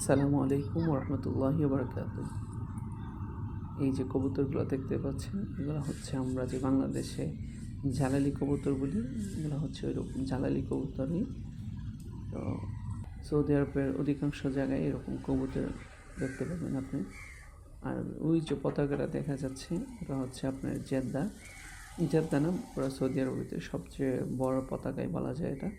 আসসালামু আলাইকুম রহমতুল্লাহি বারাকাতু। এই যে কবুতরগুলো দেখতে পাচ্ছেন, এগুলো হচ্ছে আমরা যে বাংলাদেশে জালালি কবুতর বলি, এগুলো হচ্ছে ওইরকম জালালি কবুতরই। তো সৌদি আরবের অধিকাংশ জায়গায় এরকম কবুতর দেখতে পাবেন আপনি। আর ওই যে পতাকাটা দেখা যাচ্ছে, ওটা হচ্ছে আপনার জেদ্দা। জেদ্দা না, পুরো সৌদি আরবের সবচেয়ে বড় পতাকাই বলা যায় এটা।